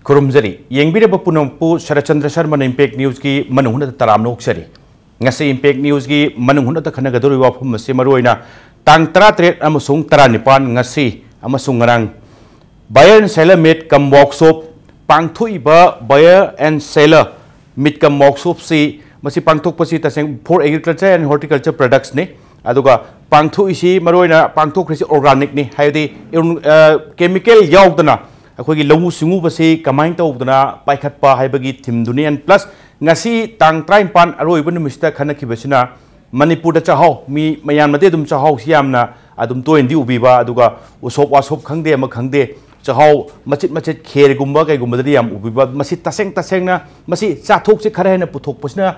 खुरुमजरी येंबिरब पुनमपु Sharatchandra Sharma impact news की मनहुन तरामनोक्सरी ngasi impact news gi manunghun ta khana gadori wafum se maroina tang 13 amasung 19 ngasi amasung ngarang buyer and seller meet kam workshop pangthui ba buyer and seller meet kam workshop si masi pangthok pasi taseng for agriculture and horticulture products ne aduga pangthui si maroina pangthok risi organic ni haidi chemical yaudana akhoi lawu singu basi kamain tawdana paikhat pa haibagi thimduni and plus ngasi tang 35 aroi bun mista khana khibasina Manipur da Chakhau mi mayan mate dum Chakhau siamna adum to endi ubiba aduga usop wasop khangde ma khangde Chakhau machit kher gumba kai gumba dadi yam ubiba masi taseng na masi chathok se khara hena puthok pasna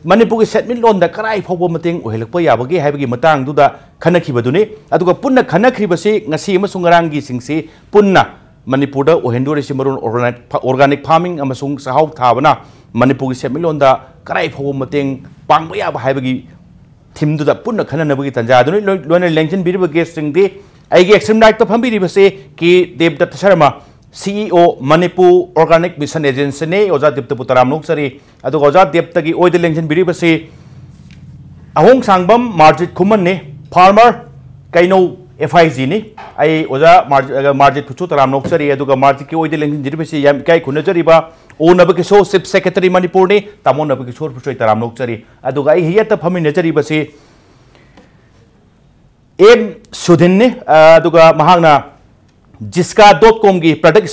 Manipur gi setment lon da karai phobo mateng ohelakpa yabagi haibagi matang du da khana khibaduni aduga punna khana khibasi ngasi amasung rangi singsi punna Manipur da ohendori simarun organic farming amasung Chakhau thabana Manipur gi setment da karai phobo mateng pangba yaba haibagi thim du da punna khana nabagi tanja aduni loina lengchen biriba guest sing de aigi extreme night to phambiri base ki Debadutta Sharma CEO Manipur Organic Mission Agency ne oja Debadutta putaram noksari adu oja Debadutta gi oide lengchen biriba se ahong sangbam MARJIT KHUMAN ne farmer KEINOU FIG ni ai oja MARJIT puchu taram noksari aduga MARJIT ki oide lengchen biriba se yam kai khunajari ba O NABAKISHORE Chief Secretary Manipur ne Tamon NABAKISHORE puchoi taram noksari aduga ai hiyata phami najari base SUDHIN ने अदुगा महागना jiska.com की product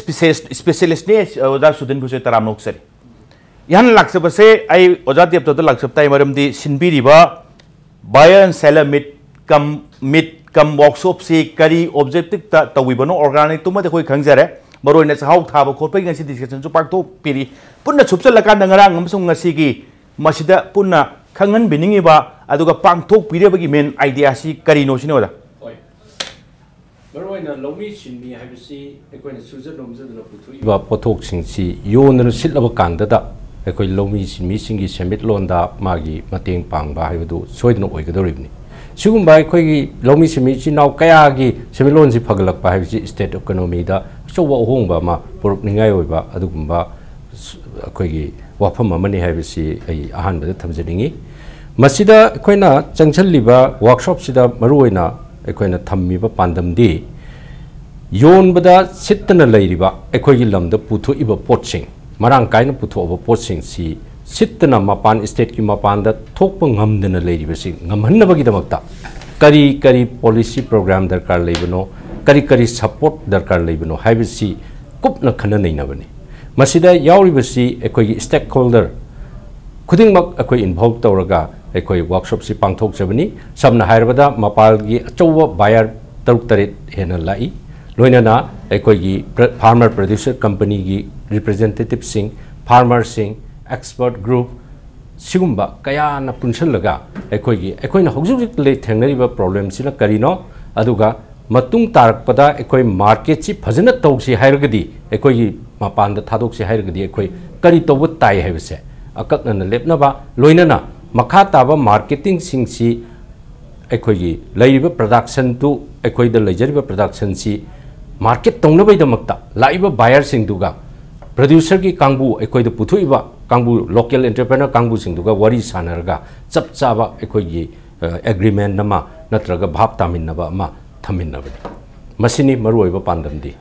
specialist ने ओजा सुधिन भुसे तराम नोक्सरी यहां लाक्सबसे आई ओजा देब तो लाक्सबताई मरमदी सिनबिरिबा buyer and seller meet cum workshop से करी ऑब्जेक्टिव ता तविबनो ऑर्गेनिक तुम दे कोई खंगजरे मरोइना चाहाउ थाबा खोपै ngasi डिस्कशन जो पाक्तो पिरि पुन्ना छुपचलकान नंगरांग अमसुंग ngasi gi masida punna khangan biningiba aduga pangthok pirebagi main idea si karino sinoda oi maroina lomi sinmi habisi ekoina suja nomjaduna puthui ba pothok singsi yonna sitlaba kanda da ekoi lomi sinmi singi semit londa magi mateng pangba haibadu soidna oigadoribni sigumba ekoi gi lomi sinmi chinau kaya gi semilon si phagalakpa habisi state economy da sowa hongba ma poruk ningai oiba adugumba ekoi gi wafam amani habisi ai ahan da thamjaningi masida ekoina changchalliba workshop sida maruoina ekoina thammiba pandamdi yonbada sittana leiriba ekoigi lamda putho iba potsing marang kaina putho oba potsing si sittana mapan state ki mapan da thokpa ngamdana leiriba si ngamhannabagi damakta kari policy program darkar leibano kari support darkar leibano habisi kupna khana neinabani masida yauribasi ekoigi stakeholder khudingmak ekoi involve tawraga ekoi workshop si pangthok jabani samna hairabada mapal gi achowa buyer taruk taret hena lai loinana ekoi gi farmer producer company gi representative sing farmer sing expert group sigumba kaya na punchalaga ekoi na hojuk le thengnariba problem sina karino aduga matung tarakpada ekoi market si phajana tawsi hairagadi ekoi gi mapanda thadok si hairagadi ekoi kari tobu tai haibase akakna lepnaba loinana makha taba marketing singsi ekoi laiba production to ekoi da lejariba production si market tongnabai damakta laiba buyer sing duga producer ki kangbu ekoi da puthuiba kangbu local entrepreneur kangbu sing duga wari sanarga chapchaba ekoi gi agreement nama natraga bhap taminaba ma thaminaba masini maruiba pandamdi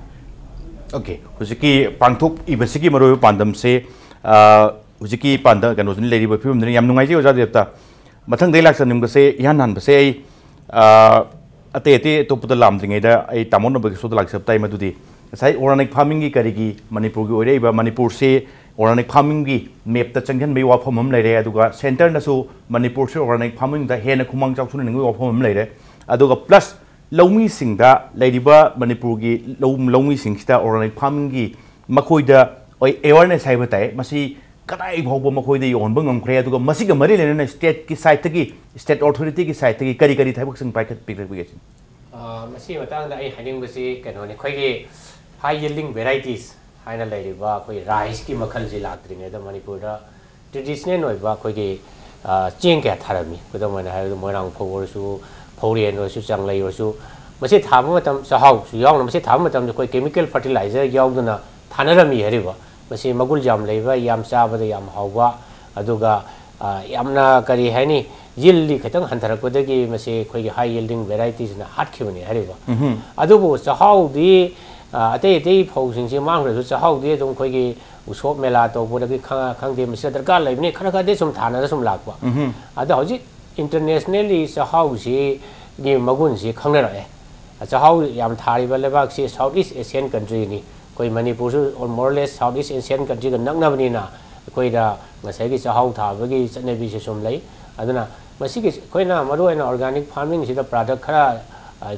okay hujiki pangthok ibasigi maruiba pandam se hujiki panda kanosin leiriba phim ni yam nungai ji oja Debadutta mathang dei laksan nim gase yan han base ai ate topuda lamdringai da ai tamon no bagi so laksaptai madudi sai organic farming gi karigi Manipur gi oreiba Manipur se organic farming gi map ta changhan mei wa phomam leire aduga center na so Manipur se organic farming da hena khumang chawsun ngai wa phomam leire aduga plus lomi singda leiriba Manipur gi lomi singsta organic farming gi makoida awareness haibatai masi kadai bhawba makhoi yonba ngamkhre aduga masiga mari lena state ki side tagi state authority ki side tagi kari thaibak sing paikat pikrak bigesin masi matang da ai haning basi kanone khoi gi high yielding varieties haina leiriba khoi rice ki makhal ji latring da Manipur da traditional noiba khoi gi cheng ka tharami kodamana ha moirang phobor su phorian ro su changlai ro su masi thama matam sahau su yaung masi thama matam khoi chemical fertilizer yaungna thanarami hariba masi magul jam leiba yam chabada yam hawba aduga yamna kari haini yildi khatang hantarakpadagi masi khoi high yielding varieties na hatkhiwani hariba adubu chahau di ate phosing si mang re chahau di dum khoi gi usop mela to bodagi khangde masi darkar leibni khara de sum thana da sum lakwa ada hoji internationally chahau si gi magun si khangna ra chahau yam thariba lebak si Southeast Asian country ni koi Manipur or more or less Southeast Asian country ga naknabani na koi da ngasai gi chahau thabagi chanabi se sum lai aduna masi gi koi na maru na organic farming si da product khara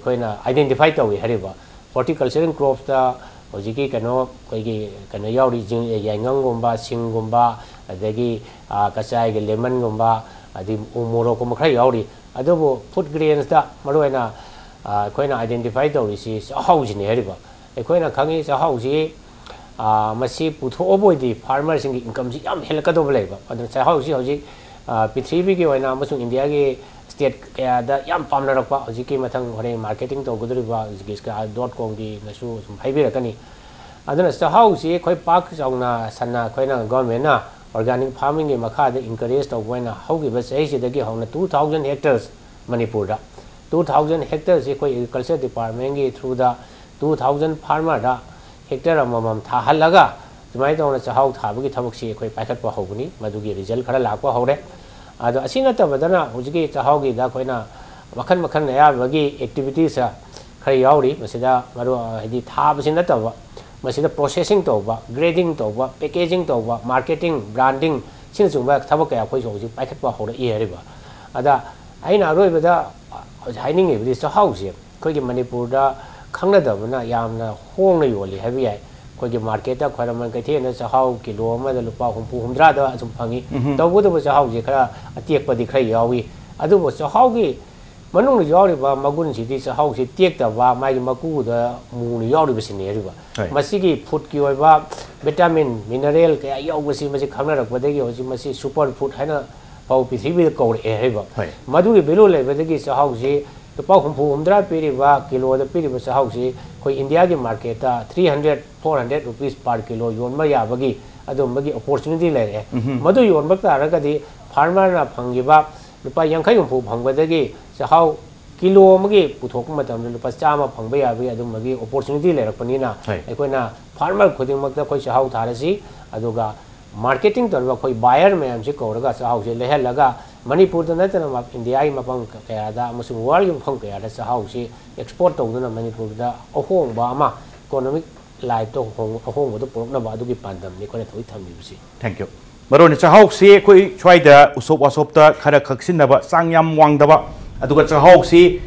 koi na identify tawi hariba horticultural crops da hoji ki kano koi gi kano yauri jing yangang gomba sing gomba adagi kasai gi lemon gomba adi umuro ko khara yauri adobo food grains da maru na koi na identify tawi si chahau ji ne hariba koi na khangi chahau ji masi putho oboi di farmers sing income ji yam helakado belaiba adu chahau ji hoji Pithibi ki waina amasung India ki state kaya da yam pamna rakpa hoji ki mathang hore marketing to gudriba iska.com ki nasu sum phaibi rakani aduna chahau si khoi pak chawna sanna khoi na government na organic farming ki makha de encourage to waina haugi ba sei si dagi hauna 2000 hectares Manipur da 2000 hectares si khoi agriculture department ki through da 2000 farmer da hectare amam tha halaga tumai to na chahau thabagi thabak si khoi paikhat pa hobuni madugi result khara lakwa hore ado asina ta badana hujigi chahau gi da khoina makhan makhan ya bagi activities khara yauri masida maru hidi thab sin na tawa masida processing to ba grading to ba packaging to ba marketing branding sin chungba thabak ya khoi soji paikhat pa hore e riba ada aina roi bada haining e chahau si khoi gi Manipur da khangna da bana yamna hong na yoli habi ai koi market da kharaman kai the na chahau kilo ma da lupa humpu humdra da sum phangi tawu da chahau je khara atiek pa di khai yawi adu bo chahau gi manung yawi ba magun si di chahau si tiek da ba mai maku da mu ni yawi ba sin ne ri ba masi gi food ki oi ba vitamin mineral ka yaw ba si masi khangna rak ba de gi hoji masi super food haina pau pithibi ko e ri ba madu gi belo le ba de gi chahau si lupa humpu humdra peri ba kilo da peri ba chahau si koi India ki market ta 300-400 rupees per kilo yon ma ya bagi adum bagi opportunity le re madu yon bak ta ra ka di farmer na phangi ba lupa yankhai umpu phangba da gi chahau kilo magi puthok ma tam lupa chama phangba ya bagi adum bagi opportunity le rakpani na ekoi na farmer khuding mak ta koi chahau thara si aduga marketing tor ba koi buyer me am si ko ra ga chahau se le helaga Manipur da na ma India ai mapang kaya da amasung world yung phang kaya da chahau si export to na Manipur da ahong ba ma economic life to ahong do porok na ba du gi pandam ni ko na thoi tham bi si thank you maron chahau si koi chwai da usop ta khara khaksin na ba sang yam wang da ba aduga chahau si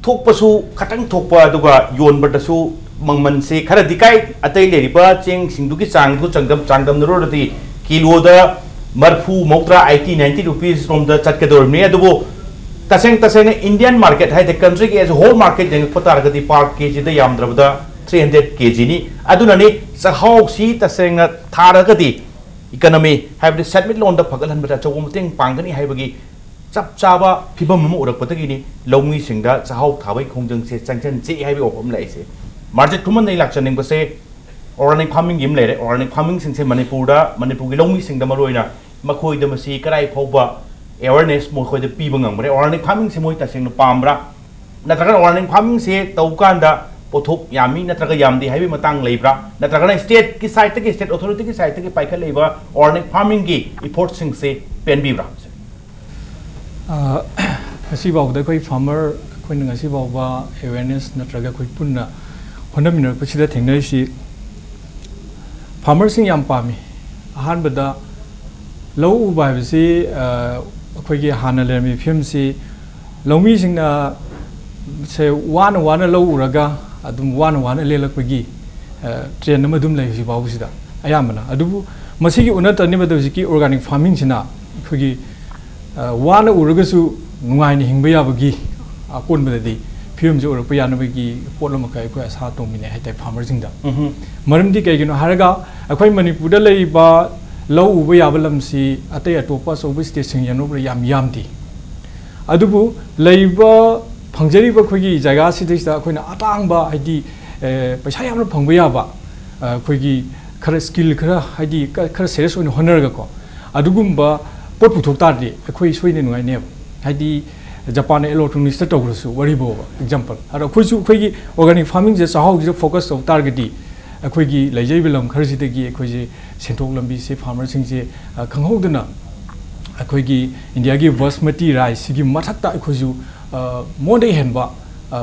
thok pasu khatang thok pa aduga yon ba da su mangman si khara dikai atai le ri ba cheng singdu ki chang du changdam no ro di kilo da marfu moktra 80-90 rupees from the chatkador me adubo taseng Indian market hai the country ki as a whole market jeng patar gati park kg da yamdrabda 300 kg ni aduna ni chahau si taseng thara gati economy have the settlement loan da phagal bata chawum teng pangani hai bagi chap chaba phibam mu urak patagi ni lomi singda chahau thabai khongjang se changchen che hai bi opam lai se market kuman nei lakchaning ba se organic farming yim le organic farming sing se Manipur ki lomi sing da maroina makhoi da masi karai phoba awareness mo khoi da pi bangang bare organic farming se moi ta sing no pambra natraga organic farming se taukan da pothok yami natraga yamdi haibi matang leibra natraga state ki side ki state authority ki side ki paikha leiba organic farming ki effort sing se pen bibra asi baw da koi farmer koi ngasi baw ba awareness natraga koi punna honda minor pachida thengnai si farmers yam pami ahan bada low ubai bisi akhoi hana lermi film si lomi singna se wana low uraga adum wana lelakpagi train nama dum lai si baw sida ayamana adubu masigi unata ni bada ki organic farming sina akhoi wana uraga su nungai ni hingba yabagi akon badadi film jo ura payana bagi potlama kai ko asa to mine hai tai farmer sing da maramdi kai gino haraga akhoi Manipur da lei ba low uba yabalam si atai atopa sobi station yano bra yam di adubu leiba phangjari ba khoi gi jaga si da akhoi na atang ba haidi paisa yamna phangba ya ba khoi gi खर skill खर हाइदी खर सेरियस ओइन होनरगा को अदुगुम्बा pot पुथोक तादि अखोई सोइने नुगाइने हाइदी Japan electronics तौरसु वरिबो example अर अखोइसु अखोइगी organic farming जे चाहौ जे focus तौ टारगेटि अखोइगी लैजैब lump खरसिदगी अखोइजे सेंथोक लंबी से farmer सिंजे खंगहौदना अखोइगी India की बासमती राइस की मथक्ता अखोइजु मोदे हेनबा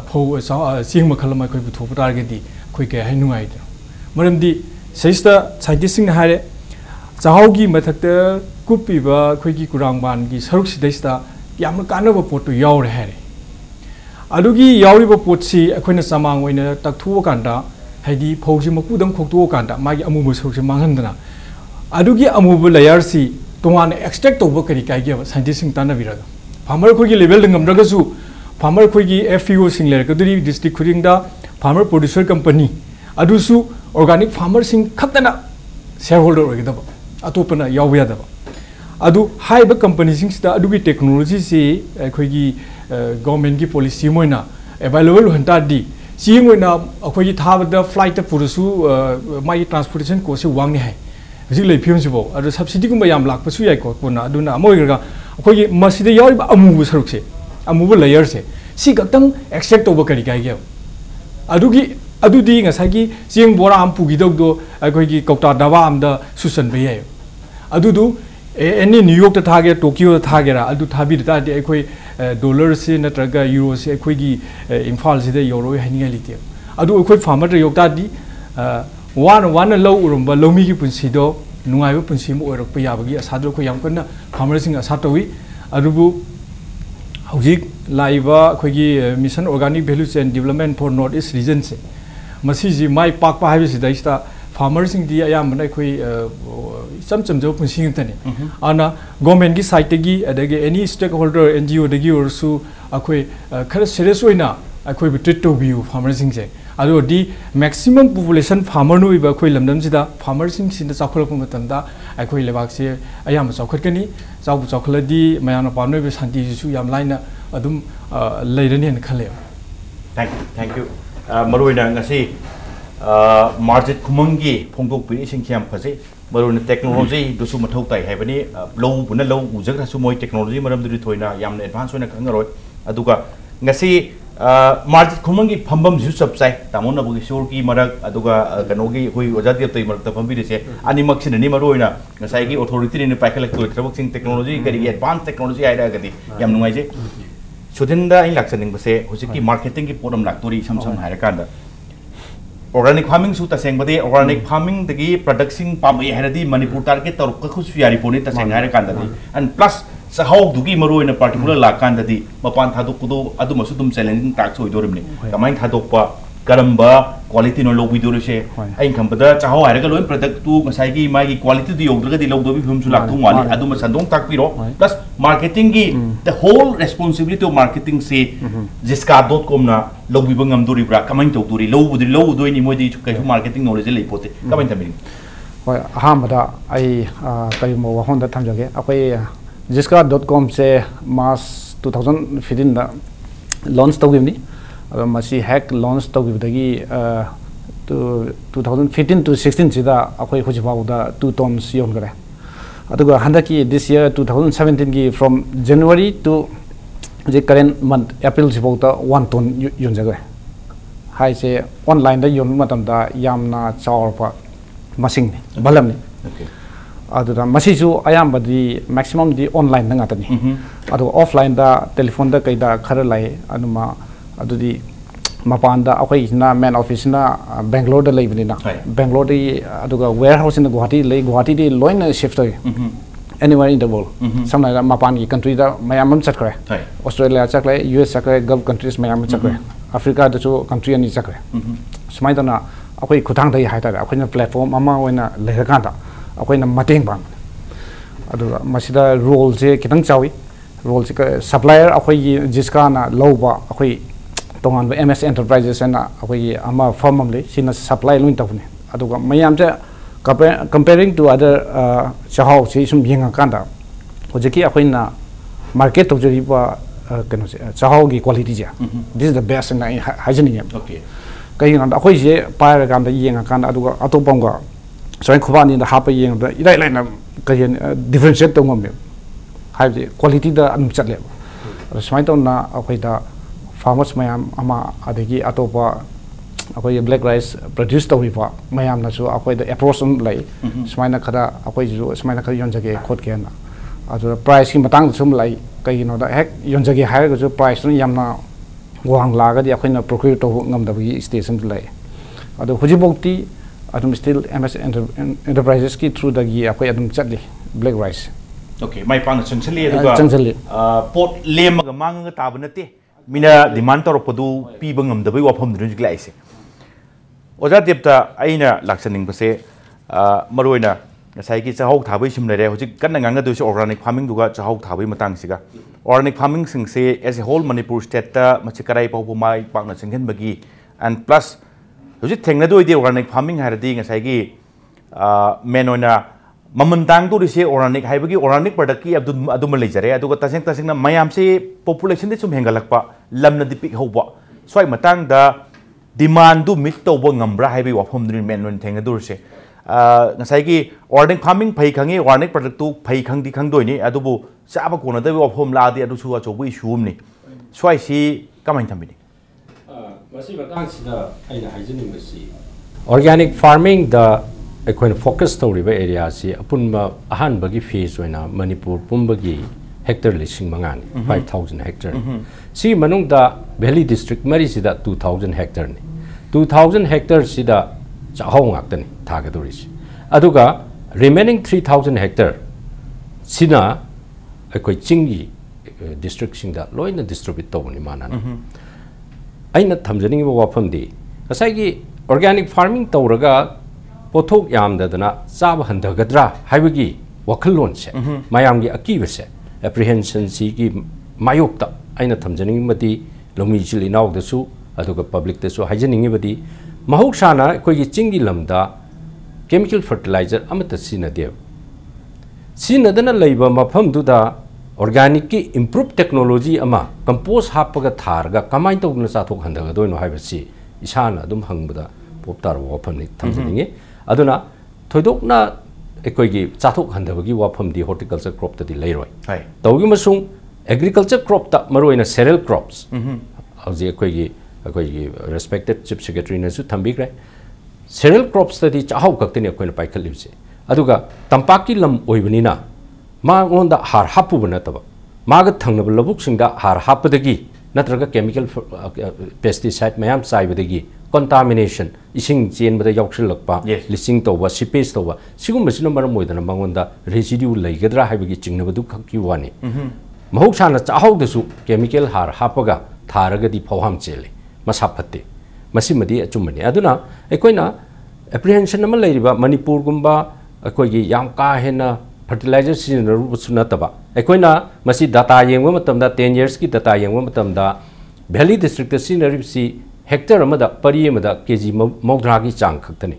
फौ सिंग मखलम अखोइ पुथोक टारगेटि अखोइ के हाइ नुगाइदो मरमदि सैस्ता साइंटिस्टिंग हारे चाहौगी मथक्ता कुपीबा अखोइगी कुरांगबान की सरुक सिदैस्ता यामन कानबा पोटो यावरे हारे अदुगी यावरिबा पोटसी अखोइना समांग ओइना तकथुओ कांदा हाइदी फौजी मकुदम खोक्तुओ कांदा मागी अमुबो सरुकसे मांगहंदना अदुगी अमुबो लेयर सी तोवान एक्सट्रैक्ट तौबा करी काइगे साइंटिस्टिंग तानाबिरागा फार्मर खोगी लेवल दंगमद्रगसु फार्मर खोगी एफपीओ सिंग लेरकदुरी डिस्ट्रिक्ट खुदिंगदा फार्मर प्रोड्यूसर कंपनी अदुसु ऑर्गेनिक फार्मर सिंग खक्तना शेयर होल्डर ओइगदबा अतोपना यावबा यादबा अदु हाइब कंपनी सिंगदा अदुगी टेक्नोलॉजी से अखोगी गवर्नमेंट की पॉलिसी मोइना अवेलेबल हंतादी सिंगोइना अखोगी थाबदा फ्लाइट पुरसु माई ट्रांसपोर्टेशन कोसे वांगने है हजिक लेफिमसिबो अदु सब्सिडी गुम याम लाखपसु याइको कोना अदुना अमोइगा अखोगी मसिदे यारिबा अमुबु सरुकसे अमुबु लेयर से सी गतंग एक्सट्रैक्ट तौबा करी गाइगे अदुगी अदुदी ngसागी सिंग बोरा आम पुगिदोगदो अखोगी कौटा दवा आमदा सुसन बे याय अदुदु एनी न्यूयॉर्क थागे टोक्यो थागेरा अदु थाबि तादि अखोई डॉलर से नत्रगा यूरो से अखोगी इम्फाल से योरोय हाइनिगा लिते अदु अखोई फार्मर योगतादि वन लो उरुंबा लोमी की पुंसीदो नुंगाइबो पुंसी मो ओरक याबगी असादो को याम कन्ना फार्मर सिंग असा तोवी अदुबु हौजिक लाइबा अखोगी mission organic value chain development for north east region से मसीजी माई पाकपा हाइबसिदाइस्ता फार्मर सिंग दी अयामना अखोई चमचमजो पुंसिंगतने आना गवर्नमेंट की साइट की अदगे एनी स्टेक होल्डर एनजीओ दगी ओरसु अखोई खर सीरियस ओइना अखोई ट्रीट तोबियु फार्मर सिंग से अदो दी मैक्सिमम पॉपुलेशन फार्मर नु इबा अखोई लमदम सिदा फार्मर सिंग सिन चाखलप मतंदा अखोई लेबाक से अयाम चाखटकनी चाउ चाखलदी मयाना पामने बे शांति सु याम लाइना अदुम लेरने न खले थैंक यू मरुइना ngasi मार्जिट खुमंगी फोंदोक पिरि सिंखियाम फजे मरुन टेक्नोलॉजी दुसु मथौ ताई हैबनी लो बुना लो उजगरासु मोय टेक्नोलॉजी मरम दुरि थोइना यामने एडवांस होना खंगरोय अदुगा ngasi मार्जिट खुमंगी फंबम जु सबसाई तामोन अबुगी शोर की मरक अदुगा कनोगी होई ओजादी तै मरक त फंबि देसे अनिमक सिननि मरुइना ngasi की अथॉरिटी ने पाइखलक तो थबक सिंग टेक्नोलॉजी करी एडवांस टेक्नोलॉजी आइरा गदी याम नुंगाइजे सुदिनदा इन लाक्सनिंग बसे हुजिकी मार्केटिंग की पोरम लाक्तोरी सम सम हायरकांदा ऑर्गेनिक फार्मिंग सु तसेंग बदे ऑर्गेनिक फार्मिंग दगी प्रोडक्शन पामे हरदी मणिपुर टारगेट तौर खुस यारी पोनी तसेंग हायर कांददी एंड प्लस सहाउ दुगी मरोइना पार्टिकुलर लाकांददी मपान थादोकदो अदुमसु दुम चैलेंजिंग टास्क होइदोरिमने कमाइन थादोकपा करम्बा क्वालिटी नो लोबिदोरसे आइन खंबदा चाहो हायरगा लोइन प्रोडक्ट तु ngसाइगी मागी क्वालिटी दु योगदगदी लोगदोबि फिमसु लाक्थु वाली अदुम संदोंग ताकपिरो प्लस मार्केटिंग की the whole responsibility of marketing से जिसका.com ना लोबिबो ngamdoribra कमाइन तौदोरी लोउदोइनी मोदि कैसु मार्केटिंग नॉलेज लेपोते कमाइन थमिन होय अहामदा आई करिमो वहोंदा थमजगे अखोई जिसका.com से मार्च 2015 दा लॉन्च तौगिमनी मसी हैक लॉन्च तौगिबदगी 2015 to 16 सिदा अखोई हुजिबाउदा 2 tons योनगरे अदुगा हंदकी दिस ईयर 2017 की from January to the current month April सिबाउता 1 ton योनजगरे हाई से ऑनलाइन दा योन मतमदा यामना चावरपा मसिंग बलमनी अदुदा मसिजु अयामबदी मैक्सिमम दी ऑनलाइन नंगातनी अदु ऑफलाइन दा टेलीफोन दा कैदा खर लाई अनुमा अदुदी मपान दा अखोइना मेन ऑफिस ना बेंगलोर दा लेबनिना बेंगलोर दी अदुगा वेयर हाउस इन गुवाहाटी ले गुवाहाटी दी लोइन शिफ्ट होय एनीवेयर इन द वर्ल्ड समना मपान की कंट्री दा मयामम चक्रे ऑस्ट्रेलिया चक्रे यूएस चक्रे गल्फ कंट्रीज मयाम चक्रे अफ्रीका दसु कंट्री अनि चक्रे समाइदना अखोइ खुथांग दai हाइतारा अखोइना प्लेटफॉर्म अमा ओइना लेरकांदा अखोइना मटेंग बांग अदुगा मसिदा रोल से कितंग चावी रोल से सप्लायर अखोइ जिसका ना लौबा अखोइ तोंगान एमएस एंटरप्राइजेस ना अखोइ अमा फर्म अमले सिना सप्लाई लोइन तबने अदुगा मयाम से कंपेयरिंग टू अदर चाहौ से सुम यंगा कांदा होजकी अखोइना मार्केट तौजरिबा कनो से चाहौ की क्वालिटी जा this is the best in hygienic okay कहीं अखोइ से पायर कांदा यंगा कांदा अदुगा अतोपंगा Soalnya KHUMAN ini apa yang dah irai lain kajian differentiate tu ngam, hai quality dah anu cat leh. Soalnya tu na aku dah farmers mayam ama adagi atau apa aku black rice produce tu apa mayam na so aku dah approach leh. Soalnya kada aku juga soalnya kada yang jaga kot kian na. Atau price ki matang tu leh kajian dah hek yang jaga hai tu price tu yang na wang laga dia aku na procure tu ngam dah bagi station tu leh. Atau hujan bukti adum still MS Enterprises ki through dagi aku adum chatli black rice. Okay, mai pang changchali aduga pot lem ga mang ga tabnate mina demand tor podu pi bangam da bai wafam dun jigla ise. Oja depta aina laksaning base maroina ngasai ki chahau thabai sim lere hojik kan nga du organic farming duga chahau thabai matang siga. Organic farming sing se as a whole Manipur state ta machikarai pau mai pang na chinghen bagi and plus hujik thengna do ide organic farming haradi ngasai ki menona mamantang tu risi organic hai bagi organic product ki adum leijare adu taseng na mayam se population de sum hengalakpa lamna dipik hoba swai matang da demand du meet to bo ngambra hai bi wafom drin menon thengna do risi ngasai ki organic farming phai khangi organic product tu phai khang di khang doi ni adubu chaba kona da wafom la di adu chu a chobi shum ni swai si kamai thambi organic farming the focus story area si apun ahan bagi phase oina Manipur pumbagi hectare lising mangan 5000 hectare si manung da Valley district mari sida 2000 hectare ni 2000 hectare sida Chakhau ngaktan thageduri si aduga remaining 3000 hectare sina chingi district singda loina distribute tawni manan aina thamjani ba wafam di asai organic farming tawraga pothok yamdadana chaba handagadra haibagi wakhallon se mayamgi akiba se apprehension si gi mayokta aina thamjani mati lomi chili naw dasu aduga public dasu hajaningi badi mahoksana koigi chingi lamda chemical fertilizer amata sinade sinadana leiba mafam duda organic ki improve technology ama compost hapaga tharga kamai tawna chathok handaga doino haibasi isana adum hangbada poptar wafam ni thamjani aduna thoidokna ekoigi chathok handabagi wafam di horticulture crop ta di leiroi tawgi masung agriculture crop ta maroina cereal crops auji ekoigi respected chief secretary na su thambigre cereal crops ta di chahau kakteni ekoina paikhalibse aduga tampaki lam oibani na ma ngonda har hapu bana taba maga thangnaba labuk singda har hapadagi natraga chemical pesticide mayam saibadagi contamination ising chain bada yaukshil lakpa listing toba sipage toba sigum masina maram moidana mangonda residue leigadra haibagi chingnabadu khakki wani mahoksana chahau dasu chemical har hapaga tharaga di phawham chele masa phatte masimadi achumani aduna ekoina apprehension ama leiriba Manipur gumba ekoigi yam ka hena fertilizer season sunataba ekoina masi data yengwa matamda 10 years ki data yengwa matamda Valley district scenery si hectare amada pari amada kg maudra ki chang khaktani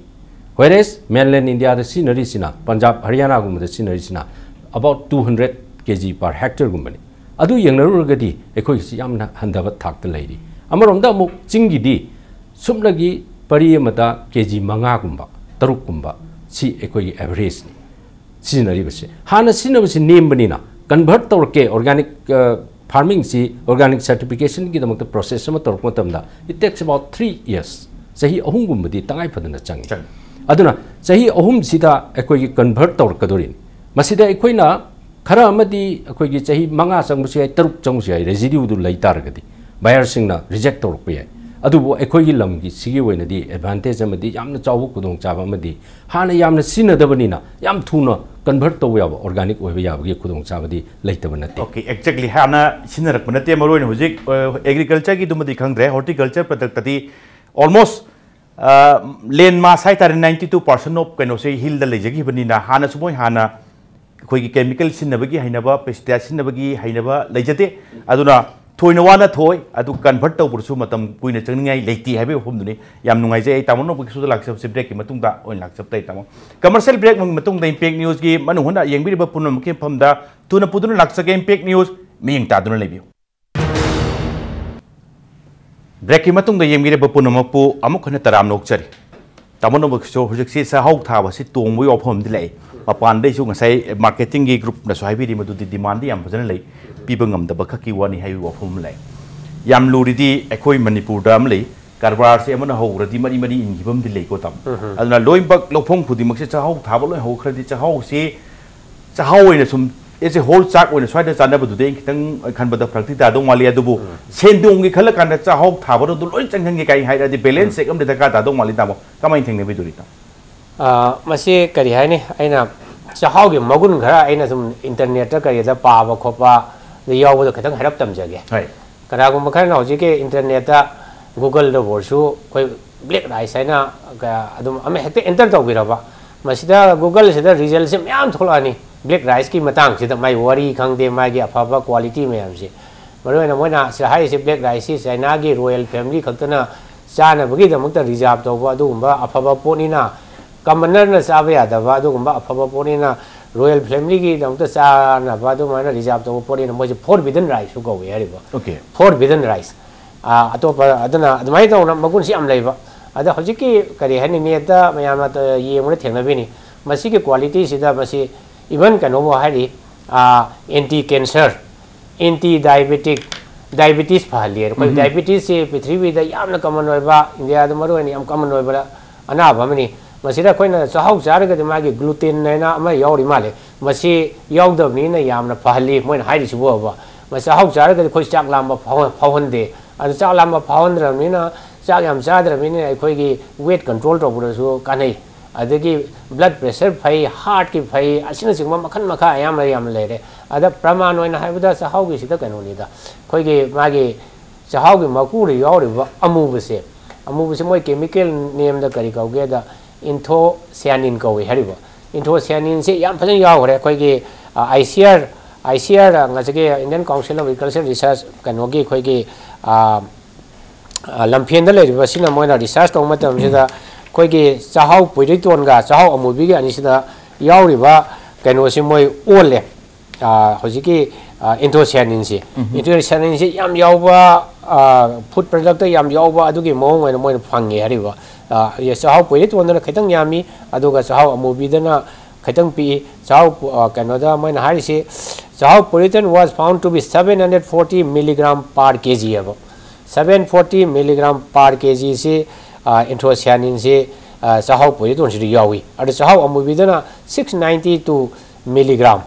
whereas mainland India the scenery sina Punjab Haryana gumda scenery sina about 200 kg per hectare gumbani adu yengnarugadi ekoi si yamna handaba thakta leiri amaronda muk chingi di sumnagi pari amada kg manga gumba taruk gumba si ekoi average ni scenery base hana sinabasi nembani na convert tawke organic farming si organic certification ki damak process sama tork matamda it takes about 3 years sahi ahum gumbadi tangai phadana changi aduna sahi ahum sida ekoi convert tork kadorin masida ekoina khara amadi ekoi gi sahi manga changbusi ai taruk changbusi ai residue du leitargadi buyer singna reject tork pe adubo ekoi gi lamgi sigi oina di advantage amadi yamna chawbu kudong chaba amadi hana yamna sinadabani na yam thuna convert to yaba organic oiba yabagi kudong chabadi leitaba nate okay exactly hana sinarak banate maroin hojik agriculture gi dumadi khangre horticulture product tadi almost land mass hai tar 92% of kano se hill da lejagi bani na hana sumoi hana koi gi chemical sinabagi hainaba pesticide sinabagi hainaba lejate aduna thoina wana thoi adu convert to bursu matam kuina changningai leiti haibe homduni yam nungai je tamono bagi su lak sab break ki matung da oin lak sab tai tamo commercial break matung da impact news gi manu hona yengbi ba punam ke phamda tuna puduna lak sage impact news miying ta duna lebiu break ki matung da yengbi ba punam pu amuk khana taram nok chari तामो नबकिशोर हुजकसी चाहौ थाबसी तोंबो योफम दि लै मपान दैसु ngasai marketing gi group na so haibiri madu di demand yam fajana lei piba ngamdaba khaki wani hayu wafum lai yam luridi ekoi manipur da am lei karbar se amana hogradi mari mari ingibam di lei ko tam aduna loimbak lophong khudi mak se chahau thaba loi hokradi chahau se chahau ina sum ese whole chak oina swai da chana badu de kitang khan bada prakti da dong mali adubu sendung gi khala kan chahau thaba do loi changhang gi kai haira di balance ekam de ka da dong mali tamo kamai theng ne bi duri ta masi kari hai ni aina chahau gi magun khara aina sum internet ta kari da pa ba khopa de yaw bo kitang harap tam jage hai kara gum khara na ji ke internet ta google da borsu koi black rice aina ga adum ame hekte enter taw bi ra ba masi da google se da result se myam tholani black rice की मतंग से mai wari khangde mai gi aphaba quality ma'am से मरोना मोना से high से black rice China की royal family खतना चाना बगी दमक reserve तौबा अदुगुंबा अफबा पोनिना कमनर न चाबा यादबा अदुगुंबा अफबा पोनिना royal family की दमक चाना बादु माना रिजर्व तौबा पोनिना मोजे forbidden rice सु गवे हरिबा ओके forbidden rice अतोपा अदना अदमाय तौना मगुन सि अम लैबा अदा हजिकी करी हनि नेता मयामा त येमु थेंगनबिनी मसी की क्वालिटी सिदा मसी even kano mo hari anti cancer anti diabetic diabetes phali ko diabetes se prithvi da yamna common oiba india da maru ani am common oiba ana ba mani masira khoina chahau jar ga ma gi gluten na ama yauri male masi yaw da ni na yamna phali moin hari su bo ba masa hau jar ga khoi chak lam ba phawon de adu chak lam ba phawon ra ni na chak yam cha da ni khoi gi weight control to bu su kanai adagi blood pressure phai heart ki phai asina singma makhan makha ayam lere ada praman oina haibda chahau gi sida kanu ni da khoi gi magi chahau gi maku ri yaw ri amu bse moi chemical name da kari kau ge da anthocyanin ko we hariba anthocyanin se yam phajan yaw hore khoi gi ICR ngajage Indian Council of Agricultural Research kanu gi khoi gi lamphien da le sina moina research to matam sida कोई के चाहौ पुइरितोन गा चाहौ अमुबी गे अनि सिदा यावरिबा canoe से मोय ओले होजि के anthocyanin से याम यावबा फूड प्रोडक्ट याम यावबा अदुगे मोंग ओइन मोय फंगे हरिबा ये चाहौ पुइरितोन न खैतंग यामी अदुगा चाहौ अमुबी दना खैतंग पि चाहौ कैनो दा मोय हारि से चाहौ पुइरितोन was found to be 740 milligram per kg अब 740 मिलीग्राम पर केजी से एंथोसियानिन से चाहौ पुइरितोन से यावी अरे चाहौ अमुबीदना 692 मिलीग्राम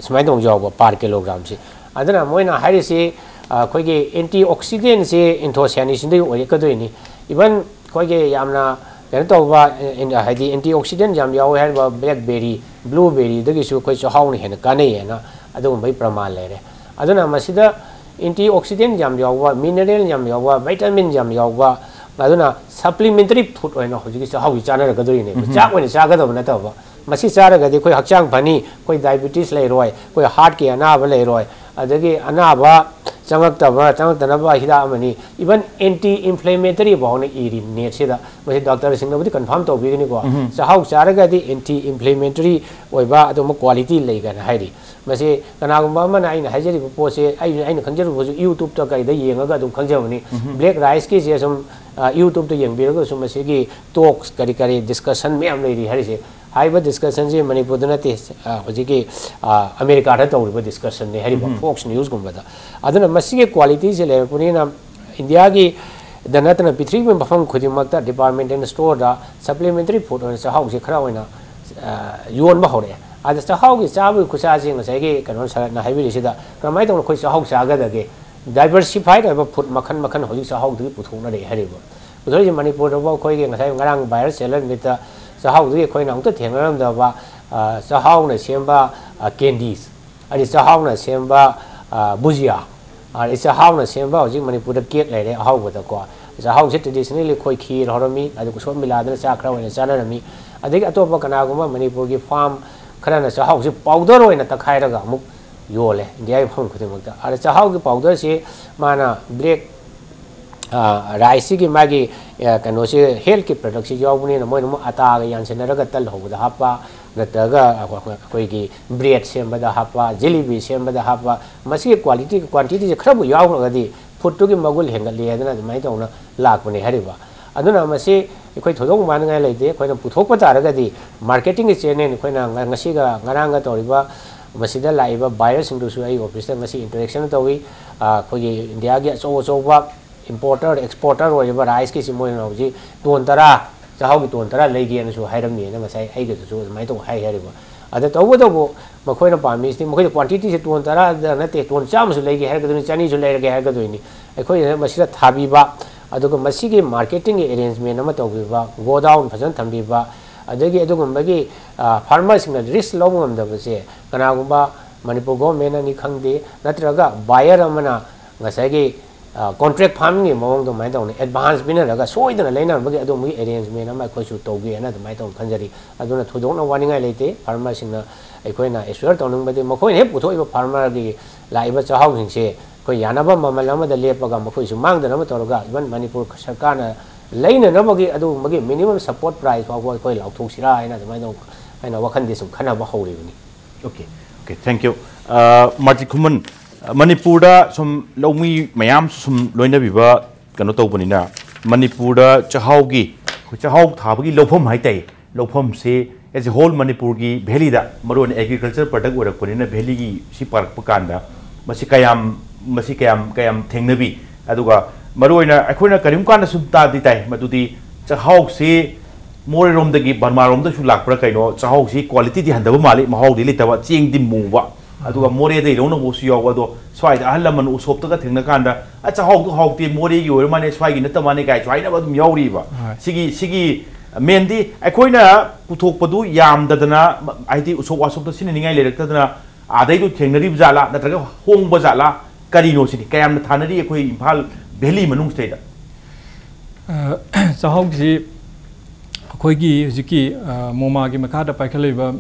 स्माइ दong याव पर किलोग्राम से अदना मोइना हारि से खोगे एंटीऑक्सीडेंट से एंथोसियानिन से ओरे कदोइनी इवन खोगे यामना केन तोबा हाइदि एंटीऑक्सीडेंट याम याव है ब्लैकबेरी ब्लूबेरी दगिसु खोइ चाहौ ने हेन काने हेना अदुम बै प्रमाण लेरे अदना मसिदा एंटीऑक्सीडेंट याम याव मिनरल याम याव विटामिन याम याव अदुना सप्लीमेंटरी फूड ओइना होजिकि चाहौ चाना रगदोइने चाक ओइना चागदब नतबा मसी चारगदि कोइ हक्चांग फनी कोइ डायबिटीज लेरोय कोइ हार्ट के अनाबा लेरोय अदगी अनाबा चंगतनबा हिदा अमनी इवन एंटी इन्फ्लेमेटरी बाउने इरि नेट सिदा मसी डॉक्टर सिंगबुदि कंफर्म तौबिगनि को चाहौ चारगदि एंटी इन्फ्लेमेटरी ओइबा अदुम क्वालिटी लेगन हाइरि मसी कनागुम्बा मन आइना हाइजरि पोसे आइना खंजरु यूट्यूब त करिदा येंगा अदुम खंजबनि ब्लैक राइस की जे सम यूट्यूब तो येंबिरगो सम मसीगी टॉक्स करी करी डिस्कशन मैम लेरि हरिसे हाइबा डिस्कशन से मणिपुर दनते होजिकी अमेरिका दा तौरिबा डिस्कशन ने हरिबा फॉक्स न्यूज़ गुम्बदा अदना मसीगे क्वालिटी से लेपुनीना इंडिया की दनतन पृथ्वी में मफम खुदिमकता डिपार्टमेंट एंड स्टोर दा सप्लीमेंटरी फूड और चाहौ से खरा होइना योन बा होरे आदा चाहौ की चाबु खुसा से ngsaigi कनो न हाइबि सिदा क्रमाय तौन खोइ चाहौ सागदगे डाइवर्सिफाइड अब फूड मखन मखन होजि चाहौ दि पुथोना रे हरिबा उधर मणिपुर दबा खोइगे ngसाइ ngarang virus सेलर मिता चाहौ दि खोइ नंग त थेंगरम दबा चाहौ न सेमबा कैंडीज अनि चाहौ न सेमबा बुजिया अनि चाहौ न सेमबा होजि मणिपुर द केक लेरे हाउ बद को चाहौ से ट्रेडिशनली खोइ खीर हरमी अदु कुसो मिलादन चाखरा होइना चानरमी अदि अतोप कनागुमा मणिपुर की फार्म खराना चाहौ से पाउडर होइना तखाइरगा अमुक योले इंडिया फम खुदिमकता अरे चाहौ की पाउडर से माना ब्लैक राइस की मागी कनो से हेल्थ की प्रोडक्ट से यावनी न मोइन आटा गा यानसेनरगा तल होबदा हापा नतगा कोई की ब्रेड सेमबदा हापा जिलेबी सेमबदा हापा मसी क्वालिटी क्वांटिटी से खरबु यावगदी फुड तो की मगुल हेंगले अदना माइ तौना लाकबने Hariba aduna masi ikoi thodong manangai leite koina puthokpa taragadi marketing ge chene koina ngasi ga ngaranga toriba masida laiba buyer sing su ai office ta ngasi interaction tawi khoi india ge so ba importer exporter oi ba rice ke simoi na ji ton tara chahau gi ton tara lei ge na su hairam ni na ngasai ai ge su mai to hai hai ba ada to makhoi na pami sti makhoi quantity se ton tara na te ton cham su lei ge har ga ni chani su lei ge har ga do ni khoi masida thabi ba adugo masigi marketing arrangement ama tawbiba go down fajan thambiba adagi adugo magi farmers na risk lom ngam da base kana gumba manipur government ani khangde natraga buyer amana ngasagi contract farming ni mawang do mai daw ni advance bina raga soidana leina bagi adu magi arrangement ama khoi su tawgi ana mai daw khanjari aduna thudong na waningai leite farmers na aikoina assure tawning badi makhoi he puthoi ba farmer gi laiba chahau hingse koi yanaba mamalama da lepaga makhoi su mang da na toroga even manipur sarkar na leina na magi adu magi minimum support price fa koi lauthok sira aina da mai do aina wakhan de sum khana ba hori bani okay thank you marjit khuman manipur da sum lomi mayam sum loina biba kano to banina manipur da chahau gi chahau thabagi lofam hai tai lofam se as a whole manipur gi valley da maron agriculture product orak banina valley gi si park pakanda masi kayam thengnabi aduga maroina akhona karim kana sumta di tai madudi chahau se more rom dagi barma rom da su lakpra kaino chahau si quality di handaba mali mahau di litaba ching di muwa aduga more de rona bo su yawa do swai da halaman usop ta thengna kanda a chahau du hau ti more gi yor mane swai gi na tamane kai swai na ba dum yauri ba sigi mendi akhona puthok padu yam dadana aiti usop wasop ta sin ningai lerak tadana adai du thengna jala natraga hong ba jala karino sini kayam thanari ekhoi imphal valley manung state da chahau ji akhoi gi hujiki moma gi makha da paikhaleba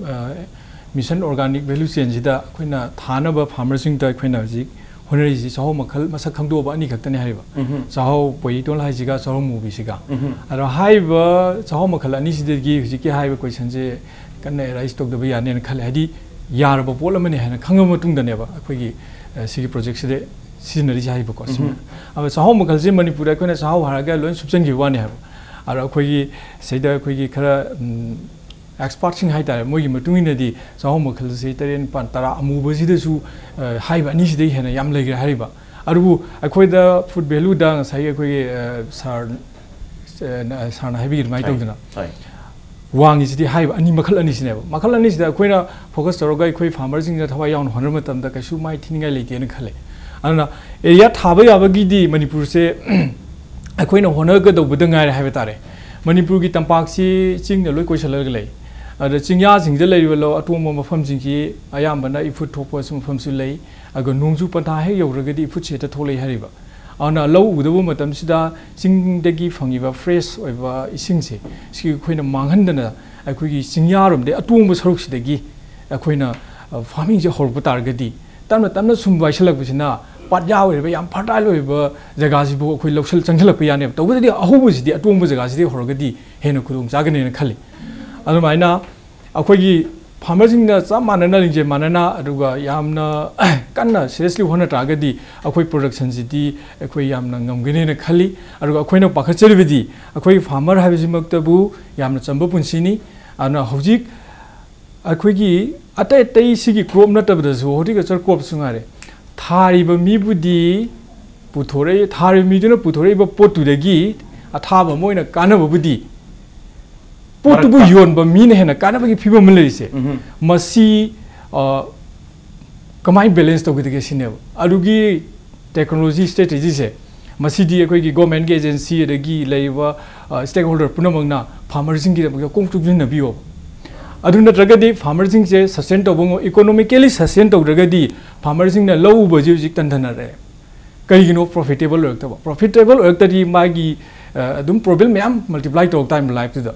mission organic value chain jida akhoina thanaba farmer sing ta akhoina ji honari ji chahau makhal masak khangdo ba ani khaktani haiba chahau poi ton lai jiga chahau movie siga aro haiba chahau makhal ani sidegi hujiki haiba question je kanna rice stock da ba yani khale hadi yaraba polamani hana khangam matung daneba akhoi sigi project side sinari jai ba ko sim aba chahau makhal je manipur akhona chahau haraga loin subchang gi wani ha aro akhoi seida akhoi gi khara expert sing hai ta moi matung ina di chahau makhal se taren pan tara amu ba sida su hai ba ni sidai hena yam legra hariba aru akhoi da food value da sai akhoi sar na habi mai tawdana wangi sidi hai ani makhal ani sine makhal ani sida akhoi focus toroga akhoi farmers sing thawai yawn honor matam da kaisu mai thiningai leite na khale ana area thaba yabagi di manipur se akhoi na honor ga do budang ngai hai betare manipur gi tampak si ching na loi koisal ga lei ada chingya sing je lei lo atom mafam sing ki ayam bana ifut thokpa sum fam su lei aga nungju pantha he yoraga di ifut se ta tholei hariba ana low udabu matam sida sing degi phangiba fresh oiba ising se si khoina manghandana akhoi gi chingya rom de atom saruk sidagi akhoi farming je horbu targadi tamna sum waisalak bisina pat yaw re yam fertile oiba jaga si bu akhoi loksal changhalak pa yani to budi ahubu sidi atom jaga sidi horgadi hena khudung jagane na khali anu maina akhoi gi farmer sing na samana lingje manana aduga yamna kanna seriously hona targadi akhoi production sidi akhoi yamna ngamgene na khali aduga akhoi na pakhacheri bidi akhoi farmer habisi maktabu yamna chamba punsini ana hojik akhoi gi atai tai sigi crop na tabda su hoti ga char crop sungare thari ba mi budi puthore thari mi duna puthore ba potu degi athaba moina kana ba budi potu bu yon ba mi ne hena kana ba gi phiba mle se masi kamai balance to gi sine alugi technology strategy se masi di akhoi gi government gi agency degi leiba stakeholder punamangna farmer sing gi ba kongtuk na biyo aduna tragadi farmer sing je sustain to bongo economically sustain to tragadi farmer sing na low budget jik tan thana re kai gino profitable work tadi magi adum problem myam multiply to time life to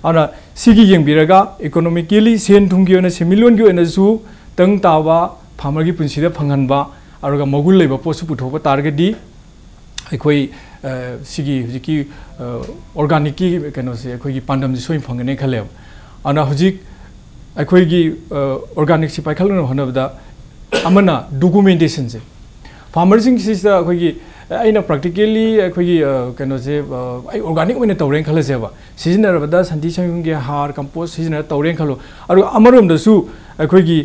ana sigi yeng biraga economically sen thungi ona semilon gi ona su tang tawa farmer gi punsi da phangan ba aruga mogul leba posu puthoba targadi akhoi sigi jiki organic ki kano se akhoi gi pandam ji soin phangane khale ana hujik akhoi gi organic si paikhalun honabda amana documentation se farmer sing sisa akhoi gi ꯑꯩꯅ ꯄ꯭ꯔꯥꯛꯇꯤꯀꯦꯜꯂꯤ ꯑꯩꯈꯣꯏꯒꯤ ꯀꯩꯅꯣꯁꯦ ꯑꯩ organic ꯑꯣꯏꯅ ꯇꯧꯔꯦꯅ ꯈꯜꯂꯁꯦꯕ ꯁꯤꯖꯤꯟꯅꯔꯕꯗ ꯁꯟꯊꯤ ꯁꯟꯌꯨꯡꯒꯤ ꯍꯥꯔ ꯀꯝꯄꯣꯁ ꯁꯤꯖꯤꯟꯅꯔ ꯇꯧꯔꯦꯅ ꯈꯜꯂꯣ ꯑꯗꯨꯒ ꯑꯃꯔꯣꯝꯗꯁꯨ ꯑꯩꯈꯣꯏꯒꯤ